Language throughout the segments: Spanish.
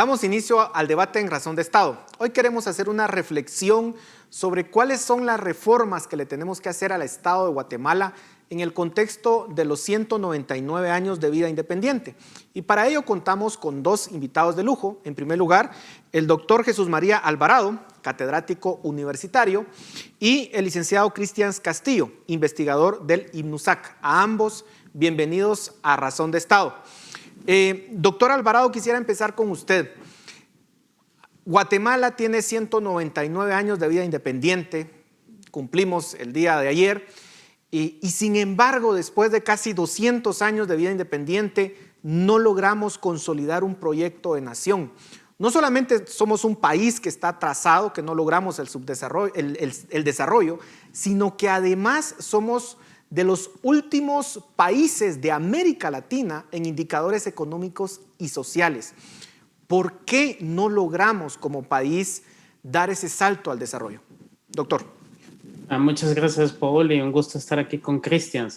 Damos inicio al debate en Razón de Estado. Hoy queremos hacer una reflexión sobre cuáles son las reformas que le tenemos que hacer al Estado de Guatemala en el contexto de los 199 años de vida independiente. Y para ello contamos con dos invitados de lujo. En primer lugar, el doctor Jesús María Alvarado, catedrático universitario, y el licenciado Cristian Castillo, investigador del INUSAC. A ambos, bienvenidos a Razón de Estado. Doctor Alvarado, quisiera empezar con usted. Guatemala tiene 199 años de vida independiente, cumplimos el día de ayer, y sin embargo, después de casi 200 años de vida independiente, no logramos consolidar un proyecto de nación. No solamente somos un país que está atrasado, que no logramos el desarrollo, sino que además somos de los últimos países de América Latina en indicadores económicos y sociales. ¿Por qué no logramos como país dar ese salto al desarrollo? Doctor. Muchas gracias, Paul, y un gusto estar aquí con Cristian.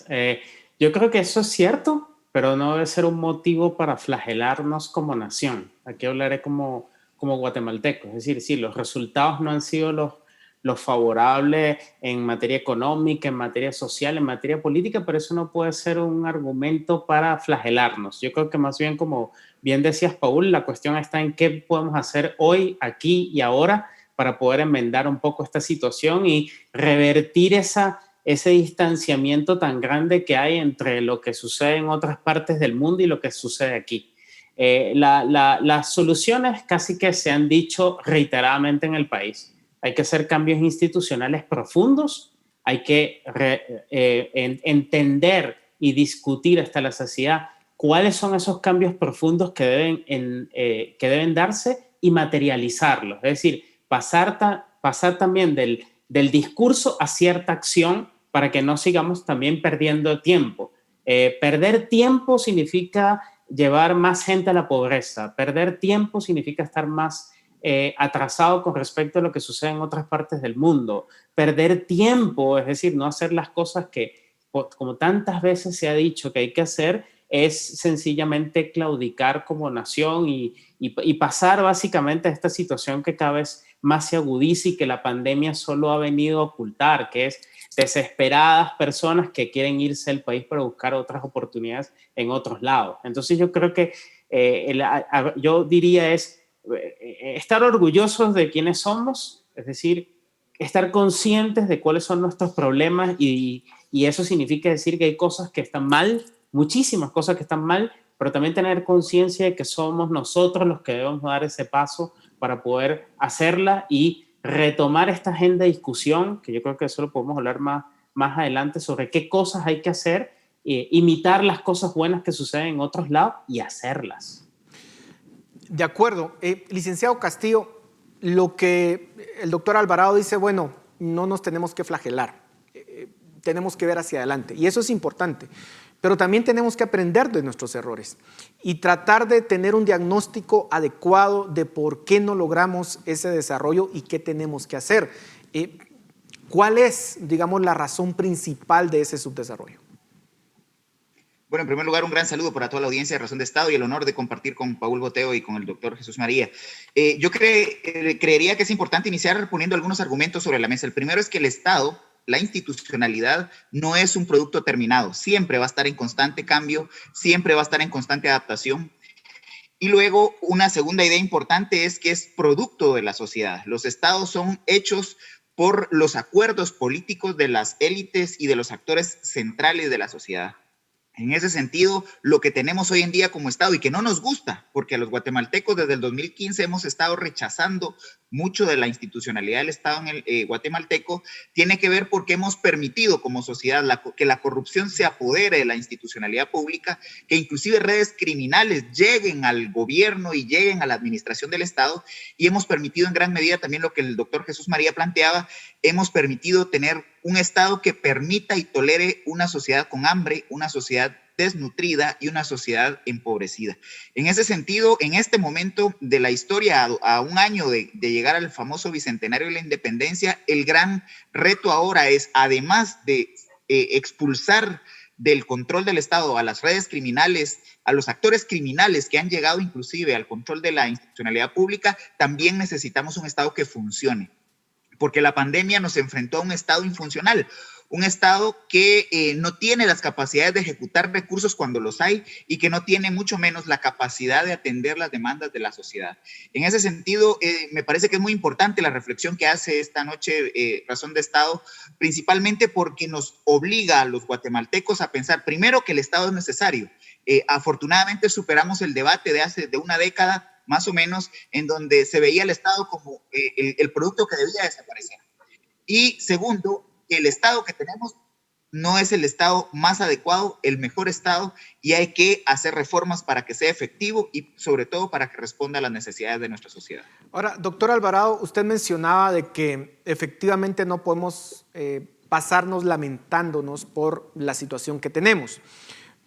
Yo creo que eso es cierto, pero no debe ser un motivo para flagelarnos como nación. Aquí hablaré como guatemalteco. Es decir, sí, los resultados no han sido los favorables en materia económica, en materia social, en materia política, pero eso no puede ser un argumento para flagelarnos. Yo creo que más bien, como bien decías, Paul, la cuestión está en qué podemos hacer hoy, aquí y ahora para poder enmendar un poco esta situación y revertir ese distanciamiento tan grande que hay entre lo que sucede en otras partes del mundo y lo que sucede aquí. Las soluciones casi que se han dicho reiteradamente en el país. Hay que hacer cambios institucionales profundos, hay que entender y discutir hasta la saciedad cuáles son esos cambios profundos que deben darse y materializarlos. Es decir, pasar también del discurso a cierta acción para que no sigamos también perdiendo tiempo. Perder tiempo significa llevar más gente a la pobreza. Perder tiempo significa estar más atrasado con respecto a lo que sucede en otras partes del mundo. Perder tiempo, es decir, no hacer las cosas que, como tantas veces se ha dicho que hay que hacer, es sencillamente claudicar como nación y pasar básicamente a esta situación que cada vez más se agudiza y que la pandemia solo ha venido a ocultar, que es desesperadas personas que quieren irse del país para buscar otras oportunidades en otros lados. Entonces yo creo que yo diría estar orgullosos de quiénes somos, es decir, estar conscientes de cuáles son nuestros problemas y eso significa decir que hay cosas que están mal, muchísimas cosas que están mal, pero también tener conciencia de que somos nosotros los que debemos dar ese paso para poder hacerla y retomar esta agenda de discusión, que yo creo que eso lo podemos hablar más adelante, sobre qué cosas hay que hacer, imitar las cosas buenas que suceden en otros lados y hacerlas. De acuerdo. Licenciado Castillo, lo que el doctor Alvarado dice, bueno, no nos tenemos que flagelar, tenemos que ver hacia adelante, y eso es importante, pero también tenemos que aprender de nuestros errores y tratar de tener un diagnóstico adecuado de por qué no logramos ese desarrollo y qué tenemos que hacer. ¿Cuál es, digamos, la razón principal de ese subdesarrollo? Bueno, en primer lugar, un gran saludo para toda la audiencia de Razón de Estado y el honor de compartir con Paul Boteo y con el doctor Jesús María. Yo creería que es importante iniciar poniendo algunos argumentos sobre la mesa. El primero es que el Estado, la institucionalidad, no es un producto terminado. Siempre va a estar en constante cambio, siempre va a estar en constante adaptación. Y luego, una segunda idea importante es que es producto de la sociedad. Los estados son hechos por los acuerdos políticos de las élites y de los actores centrales de la sociedad. En ese sentido, lo que tenemos hoy en día como Estado y que no nos gusta, porque a los guatemaltecos desde el 2015 hemos estado rechazando mucho de la institucionalidad del Estado en el guatemalteco, tiene que ver porque hemos permitido como sociedad que la corrupción se apodere de la institucionalidad pública, que inclusive redes criminales lleguen al gobierno y lleguen a la administración del Estado, y hemos permitido en gran medida también lo que el doctor Jesús María planteaba, hemos permitido tener un Estado que permita y tolere una sociedad con hambre, una sociedad desnutrida y una sociedad empobrecida. En ese sentido, en este momento de la historia, a un año de llegar al famoso bicentenario de la independencia, el gran reto ahora es, además de expulsar del control del Estado a las redes criminales, a los actores criminales que han llegado inclusive al control de la institucionalidad pública, también necesitamos un Estado que funcione. Porque la pandemia nos enfrentó a un Estado infuncional, un Estado que no tiene las capacidades de ejecutar recursos cuando los hay y que no tiene mucho menos la capacidad de atender las demandas de la sociedad. En ese sentido, me parece que es muy importante la reflexión que hace esta noche Razón de Estado, principalmente porque nos obliga a los guatemaltecos a pensar primero que el Estado es necesario. Afortunadamente superamos el debate de una década más o menos, en donde se veía el Estado como el producto que debía desaparecer. Y segundo, el Estado que tenemos no es el Estado más adecuado, el mejor Estado, y hay que hacer reformas para que sea efectivo y sobre todo para que responda a las necesidades de nuestra sociedad. Ahora, doctor Alvarado, usted mencionaba de que efectivamente no podemos pasarnos lamentándonos por la situación que tenemos.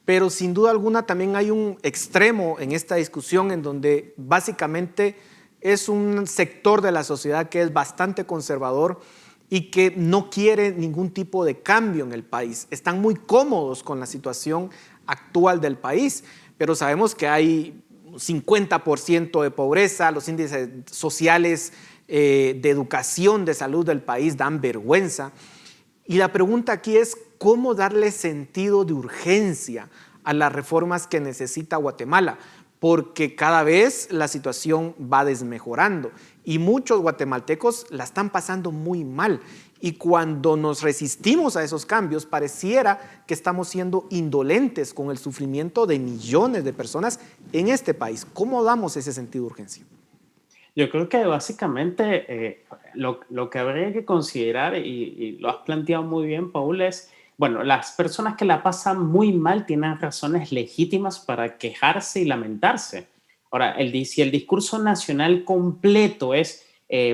Pero sin duda alguna también hay un extremo en esta discusión en donde básicamente es un sector de la sociedad que es bastante conservador y que no quiere ningún tipo de cambio en el país. Están muy cómodos con la situación actual del país, pero sabemos que hay 50% de pobreza, los índices sociales de educación, de salud del país dan vergüenza. Y la pregunta aquí es, ¿cómo darle sentido de urgencia a las reformas que necesita Guatemala? Porque cada vez la situación va desmejorando y muchos guatemaltecos la están pasando muy mal. Y cuando nos resistimos a esos cambios, pareciera que estamos siendo indolentes con el sufrimiento de millones de personas en este país. ¿Cómo damos ese sentido de urgencia? Yo creo que básicamente lo que habría que considerar, y lo has planteado muy bien, Paul, es, bueno, las personas que la pasan muy mal tienen razones legítimas para quejarse y lamentarse. Ahora, si el discurso nacional completo es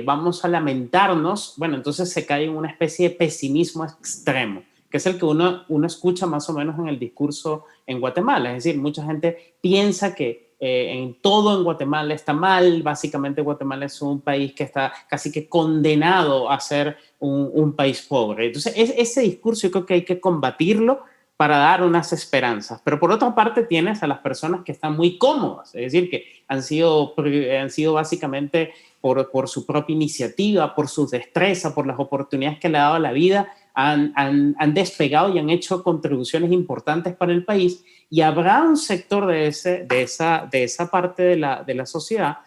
vamos a lamentarnos, bueno, entonces se cae en una especie de pesimismo extremo, que es el que uno escucha más o menos en el discurso en Guatemala. Es decir, mucha gente piensa que en todo en Guatemala está mal. Básicamente Guatemala es un país que está casi que condenado a ser un país pobre. Entonces ese discurso yo creo que hay que combatirlo para dar unas esperanzas. Pero por otra parte tienes a las personas que están muy cómodas, es decir, que han sido básicamente por su propia iniciativa, por su destreza, por las oportunidades que le ha dado la vida, han despegado y han hecho contribuciones importantes para el país, y habrá un sector de esa parte de la sociedad,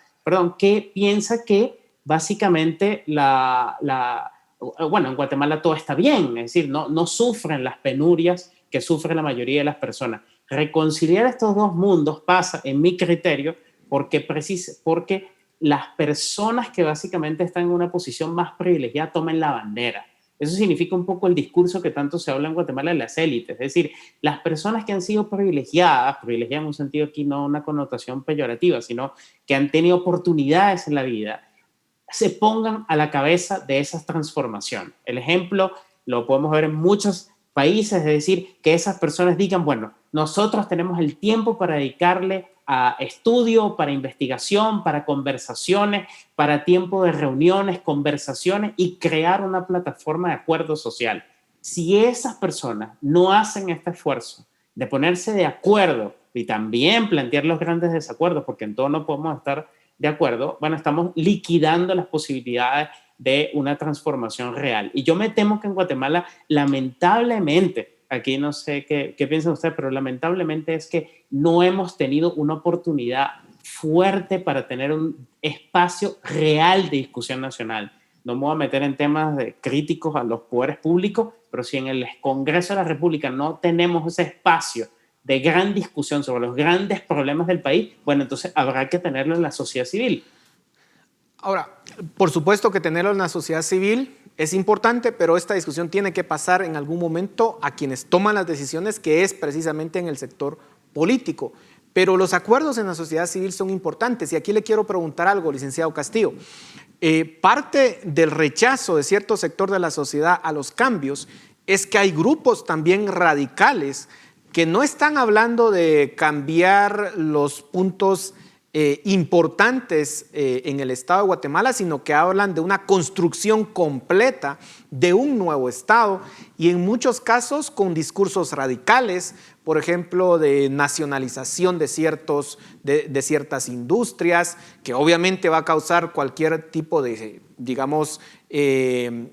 que piensa que básicamente bueno, en Guatemala todo está bien, es decir, no sufren las penurias que sufre la mayoría de las personas. Reconciliar estos dos mundos pasa, en mi criterio, porque las personas que básicamente están en una posición más privilegiada tomen la bandera. Eso significa un poco el discurso que tanto se habla en Guatemala de las élites. Es decir, las personas que han sido privilegiadas en un sentido aquí no una connotación peyorativa, sino que han tenido oportunidades en la vida, se pongan a la cabeza de esas transformaciones. El ejemplo lo podemos ver en muchos países, es decir, que esas personas digan, bueno, nosotros tenemos el tiempo para dedicarle a estudio, para investigación, para conversaciones, para tiempo de reuniones, conversaciones y crear una plataforma de acuerdo social. Si esas personas no hacen este esfuerzo de ponerse de acuerdo y también plantear los grandes desacuerdos, porque en todo no podemos estar de acuerdo, bueno, estamos liquidando las posibilidades de una transformación real. Y yo me temo que en Guatemala, lamentablemente, aquí no sé qué piensan ustedes, pero lamentablemente es que no hemos tenido una oportunidad fuerte para tener un espacio real de discusión nacional. No me voy a meter en temas críticos a los poderes públicos, pero si en el Congreso de la República no tenemos ese espacio de gran discusión sobre los grandes problemas del país, bueno, entonces habrá que tenerlo en la sociedad civil. Ahora, por supuesto que tenerlo en la sociedad civil es importante, pero esta discusión tiene que pasar en algún momento a quienes toman las decisiones, que es precisamente en el sector político. Pero los acuerdos en la sociedad civil son importantes, y aquí le quiero preguntar algo, licenciado Castillo. Parte del rechazo de cierto sector de la sociedad a los cambios es que hay grupos también radicales que no están hablando de cambiar los puntos importantes en el Estado de Guatemala, sino que hablan de una construcción completa de un nuevo Estado y en muchos casos con discursos radicales, por ejemplo, de nacionalización de ciertas industrias, que obviamente va a causar cualquier tipo de, digamos,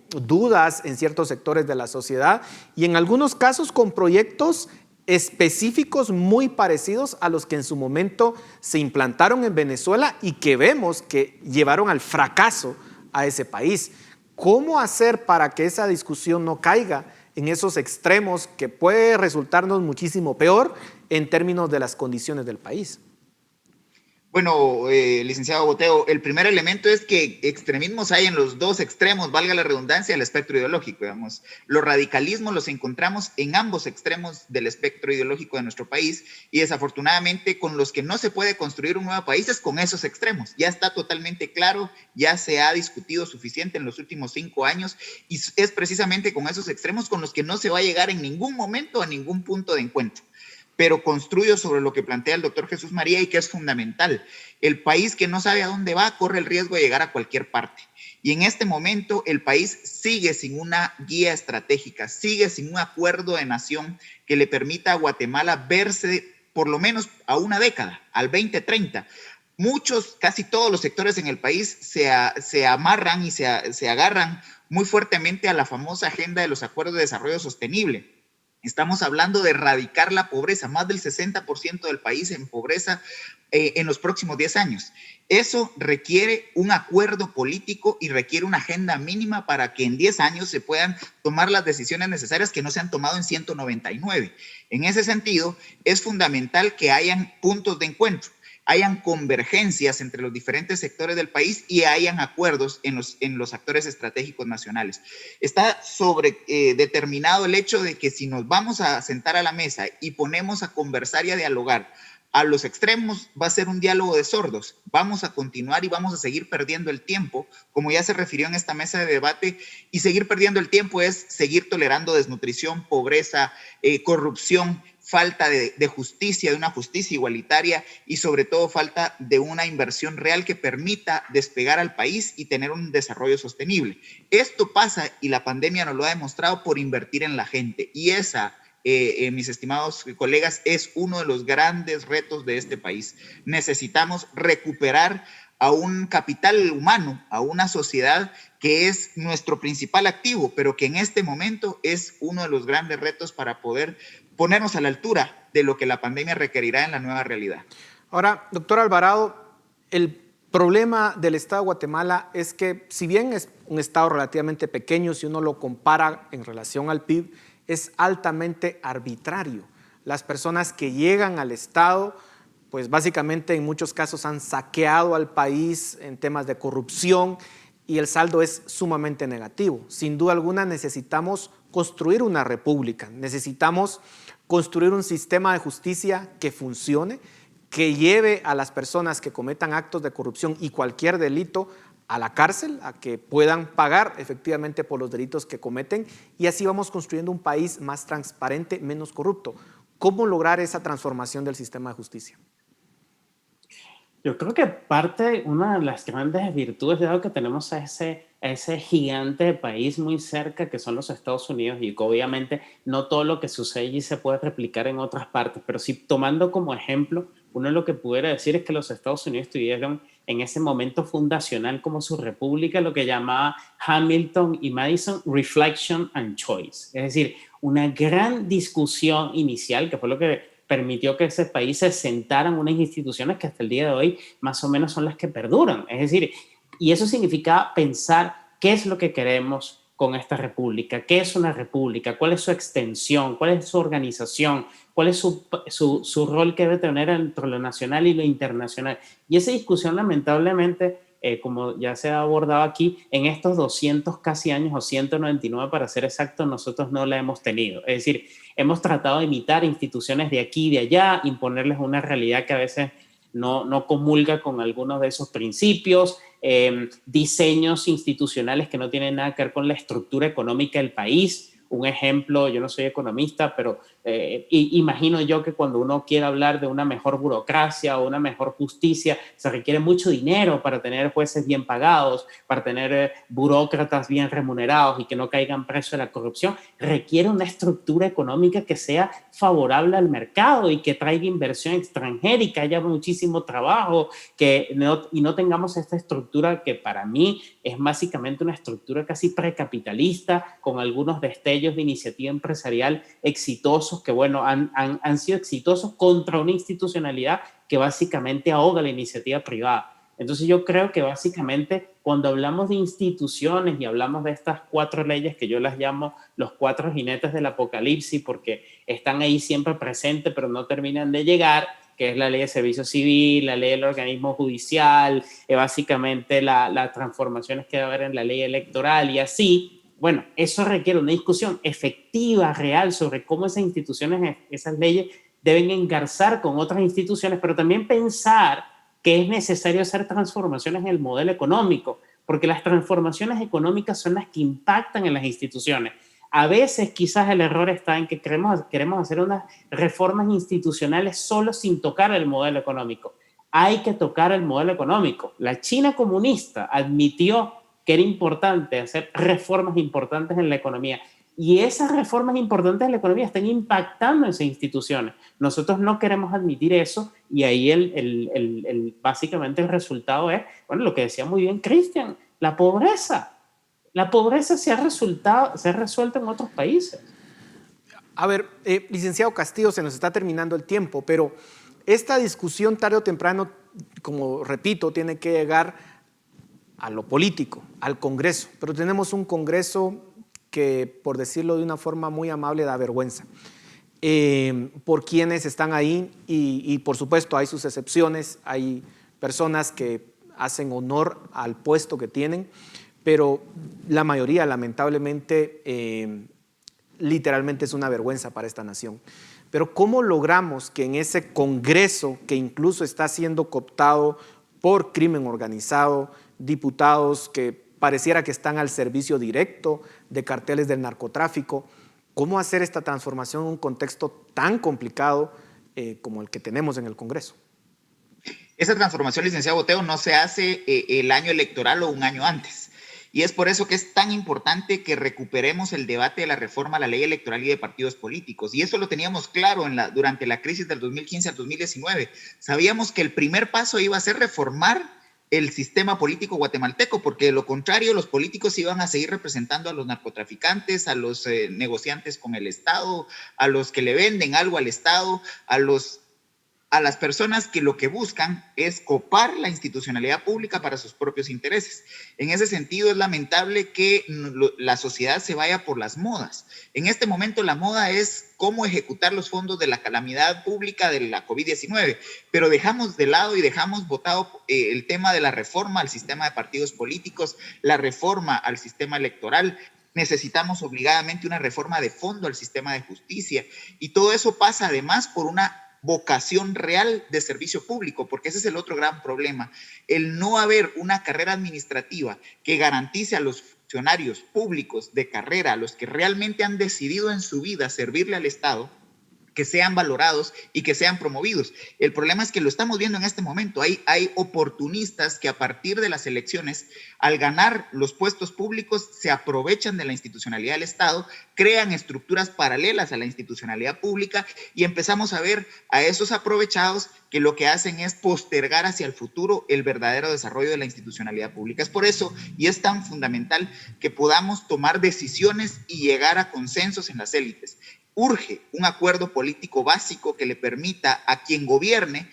dudas en ciertos sectores de la sociedad y en algunos casos con proyectos específicos muy parecidos a los que en su momento se implantaron en Venezuela y que vemos que llevaron al fracaso a ese país. ¿Cómo hacer para que esa discusión no caiga en esos extremos que puede resultarnos muchísimo peor en términos de las condiciones del país? Bueno, licenciado Boteo, el primer elemento es que extremismos hay en los dos extremos, valga la redundancia, del espectro ideológico, digamos. Los radicalismos los encontramos en ambos extremos del espectro ideológico de nuestro país y desafortunadamente con los que no se puede construir un nuevo país es con esos extremos. Ya está totalmente claro, ya se ha discutido suficiente en los últimos 5 años y es precisamente con esos extremos con los que no se va a llegar en ningún momento a ningún punto de encuentro. Pero construyo sobre lo que plantea el doctor Jesús María y que es fundamental. El país que no sabe a dónde va corre el riesgo de llegar a cualquier parte. Y en este momento el país sigue sin una guía estratégica, sigue sin un acuerdo de nación que le permita a Guatemala verse por lo menos a una década, al 2030. Muchos, casi todos los sectores en el país se amarran y se agarran muy fuertemente a la famosa agenda de los acuerdos de desarrollo sostenible. Estamos hablando de erradicar la pobreza, más del 60% del país en pobreza en los próximos 10 años. Eso requiere un acuerdo político y requiere una agenda mínima para que en 10 años se puedan tomar las decisiones necesarias que no se han tomado en 199. En ese sentido, es fundamental que hayan puntos de encuentro, hayan convergencias entre los diferentes sectores del país y hayan acuerdos en los actores estratégicos nacionales. Está determinado el hecho de que si nos vamos a sentar a la mesa y ponemos a conversar y a dialogar a los extremos, va a ser un diálogo de sordos. Vamos a continuar y vamos a seguir perdiendo el tiempo, como ya se refirió en esta mesa de debate, y seguir perdiendo el tiempo es seguir tolerando desnutrición, pobreza, corrupción, falta de justicia, de una justicia igualitaria y sobre todo falta de una inversión real que permita despegar al país y tener un desarrollo sostenible. Esto pasa, y la pandemia nos lo ha demostrado, por invertir en la gente. Y esa, mis estimados colegas, es uno de los grandes retos de este país. Necesitamos recuperar a un capital humano, a una sociedad que es nuestro principal activo, pero que en este momento es uno de los grandes retos para poder ponernos a la altura de lo que la pandemia requerirá en la nueva realidad. Ahora, doctor Alvarado, el problema del Estado de Guatemala es que, si bien es un Estado relativamente pequeño, si uno lo compara en relación al PIB, es altamente arbitrario. Las personas que llegan al Estado, pues básicamente en muchos casos han saqueado al país en temas de corrupción y el saldo es sumamente negativo. Sin duda alguna necesitamos construir una república, necesitamos construir un sistema de justicia que funcione, que lleve a las personas que cometan actos de corrupción y cualquier delito a la cárcel, a que puedan pagar efectivamente por los delitos que cometen, y así vamos construyendo un país más transparente, menos corrupto. ¿Cómo lograr esa transformación del sistema de justicia? Yo creo que una de las grandes virtudes, dado que tenemos a ese gigante país muy cerca que son los Estados Unidos, y que obviamente no todo lo que sucede allí se puede replicar en otras partes, pero sí, tomando como ejemplo, uno lo que pudiera decir es que los Estados Unidos tuvieron en ese momento fundacional como su república lo que llamaba Hamilton y Madison Reflection and Choice, es decir, una gran discusión inicial que fue lo que permitió que ese país se sentara en unas instituciones que hasta el día de hoy más o menos son las que perduran. Es decir, y eso significa pensar qué es lo que queremos con esta república, qué es una república, cuál es su extensión, cuál es su organización, cuál es su rol que debe tener entre lo nacional y lo internacional. Y esa discusión, lamentablemente, como ya se ha abordado aquí, en estos 200 casi años, o 199 para ser exacto, nosotros no la hemos tenido. Es decir, hemos tratado de imitar instituciones de aquí y de allá, imponerles una realidad que a veces no comulga con algunos de esos principios, diseños institucionales que no tienen nada que ver con la estructura económica del país, un ejemplo, yo no soy economista, pero imagino yo que cuando uno quiere hablar de una mejor burocracia o una mejor justicia, se requiere mucho dinero para tener jueces bien pagados, para tener burócratas bien remunerados y que no caigan presos de la corrupción. Requiere una estructura económica que sea favorable al mercado y que traiga inversión extranjera y que haya muchísimo trabajo, y no tengamos esta estructura que para mí es básicamente una estructura casi precapitalista, con algunos destellos de iniciativa empresarial exitosos que, bueno, han sido exitosos contra una institucionalidad que básicamente ahoga la iniciativa privada. Entonces yo creo que básicamente cuando hablamos de instituciones y hablamos de estas 4 leyes que yo las llamo los 4 jinetes del apocalipsis, porque están ahí siempre presentes pero no terminan de llegar, que es la ley de servicio civil, la ley del organismo judicial, básicamente las transformaciones que va a haber en la ley electoral y así. Bueno, eso requiere una discusión efectiva, real, sobre cómo esas instituciones, esas leyes deben engarzar con otras instituciones, pero también pensar que es necesario hacer transformaciones en el modelo económico, porque las transformaciones económicas son las que impactan en las instituciones. A veces quizás el error está en que queremos hacer unas reformas institucionales solo sin tocar el modelo económico. Hay que tocar el modelo económico. La China comunista admitió que era importante hacer reformas importantes en la economía. Y esas reformas importantes en la economía están impactando en esas instituciones. Nosotros no queremos admitir eso y ahí básicamente el resultado es, bueno, lo que decía muy bien Cristian, la pobreza. La pobreza se ha resuelto en otros países. A ver, licenciado Castillo, se nos está terminando el tiempo, pero esta discusión tarde o temprano, como repito, tiene que llegar a lo político, al Congreso. Pero tenemos un Congreso que, por decirlo de una forma muy amable, da vergüenza por quienes están ahí y por supuesto hay sus excepciones, hay personas que hacen honor al puesto que tienen, pero la mayoría lamentablemente literalmente es una vergüenza para esta nación. Pero ¿cómo logramos que en ese Congreso, que incluso está siendo cooptado por crimen organizado, diputados que pareciera que están al servicio directo de carteles del narcotráfico, cómo hacer esta transformación en un contexto tan complicado como el que tenemos en el Congreso? Esa transformación, licenciado Boteo, no se hace el año electoral o un año antes. Y es por eso que es tan importante que recuperemos el debate de la reforma a la ley electoral y de partidos políticos. Y eso lo teníamos claro durante la crisis del 2015 al 2019. Sabíamos que el primer paso iba a ser reformar el sistema político guatemalteco, porque de lo contrario los políticos iban a seguir representando a los narcotraficantes, a los negociantes con el Estado, a los que le venden algo al Estado, a las personas que lo que buscan es copar la institucionalidad pública para sus propios intereses. En ese sentido, es lamentable que la sociedad se vaya por las modas. En este momento, la moda es cómo ejecutar los fondos de la calamidad pública de la COVID-19, pero dejamos de lado y dejamos botado el tema de la reforma al sistema de partidos políticos, la reforma al sistema electoral. Necesitamos obligadamente una reforma de fondo al sistema de justicia, y todo eso pasa además por una vocación real de servicio público, porque ese es el otro gran problema, el no haber una carrera administrativa que garantice a los funcionarios públicos de carrera, a los que realmente han decidido en su vida servirle al Estado, que sean valorados y que sean promovidos. El problema es que lo estamos viendo en este momento. Hay oportunistas que a partir de las elecciones, al ganar los puestos públicos, se aprovechan de la institucionalidad del Estado, crean estructuras paralelas a la institucionalidad pública y empezamos a ver a esos aprovechados que lo que hacen es postergar hacia el futuro el verdadero desarrollo de la institucionalidad pública. Es por eso, y es tan fundamental, que podamos tomar decisiones y llegar a consensos en las élites. Urge un acuerdo político básico que le permita a quien gobierne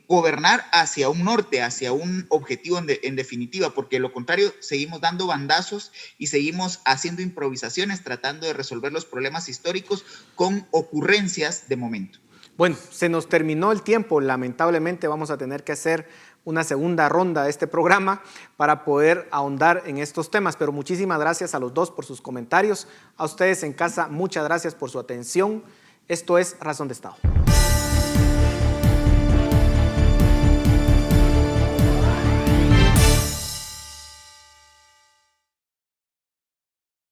gobernar hacia un norte, hacia un objetivo en definitiva, porque de lo contrario seguimos dando bandazos y seguimos haciendo improvisaciones tratando de resolver los problemas históricos con ocurrencias de momento. Bueno, se nos terminó el tiempo, lamentablemente vamos a tener que hacer una segunda ronda de este programa para poder ahondar en estos temas, pero muchísimas gracias a los dos por sus comentarios, a ustedes en casa muchas gracias por su atención, esto es Razón de Estado.